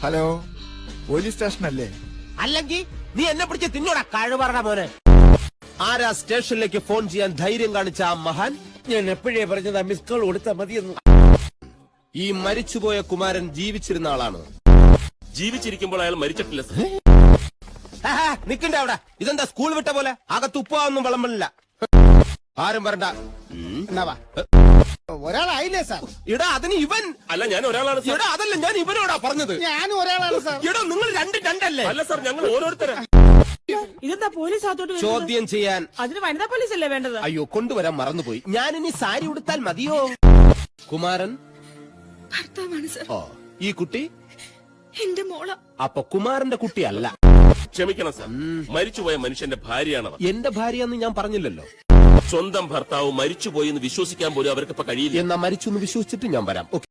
Hello, police station അല്ലേ? അല്ലെങ്കിൽ നീ എന്നെ പിടിച്ച് തിന്നോടാ കഴിവറ മോനെ. ആരാ സ്റ്റേഷനിലേക്ക് ഫോൺ ചെയ്യാൻ ധൈര്യം കാണിച്ച ആ മഹാൻ? ഞാൻ എപ്പോഴേ പറഞ്ഞതാ മിസ് കോൾ കൊടുത്താൽ മതിയെന്ന്. ഈ മരിച്ചുപോയ കുമാരൻ ജീവിച്ചിരുന്ന ആളാണ്. ജീവിച്ചിരിക്കുമ്പോൾ അയാൾ മരിച്ചിട്ടില്ല സർ. നിക്കണ്ട അവിടെ. ഇതെന്താ സ്കൂൾ വിട്ട പോലെ? അകത്ത് ഉപ്പാവൊന്നും വിളമ്പില്ല. ആരും വരണ്ട. ഒരാളായില്ലേ സാർ? ഇടാ അതിന് ഇവൻ അല്ല, ഞാൻ ഒരാളാണ് സർ. ഇടാ അതല്ല, ഞാൻ ഇവനോടാ പറഞ്ഞത്. ഞാനും ഒരാളാണ് സാർ. ഇടാ നിങ്ങൾ രണ്ടല്ലേ? അല്ല സർ, ഞങ്ങൾ ഓരോരുത്തരാ. ഇതെന്താ പോലീസ് അകത്തോട്ട് ചോദ്യം ചെയ്യാൻ. അതിന് വനിതാ പോലീസ് അല്ലേ വേണ്ടത്? അയ്യോ, കൊണ്ടുവരാൻ മറന്നുപോയി. ഞാനിനി സാരി ഉടുത്താൽ മതിയോ? കുമാരൻ ഭർത്താവാണ് സർ. ഓ, ഈ കുട്ടി എന്റെ മോള. അപ്പൊ കുമാരന്റെ കുട്ടിയല്ല. ക്ഷമിക്കണം സർ, മരിച്ചുപോയ മനുഷ്യന്റെ ഭാര്യയാണവർ. എന്റെ ഭാര്യ എന്ന് ഞാൻ പറഞ്ഞില്ലല്ലോ. സ്വന്തം ഭർത്താവ് മരിച്ചുപോയി എന്ന് വിശ്വസിക്കാൻ പോലും അവർക്ക് ഇപ്പൊ കഴിയില്ല. എന്നാ മരിച്ചു എന്ന് വിശ്വസിച്ചിട്ട് ഞാൻ വരാം. ഓക്കെ.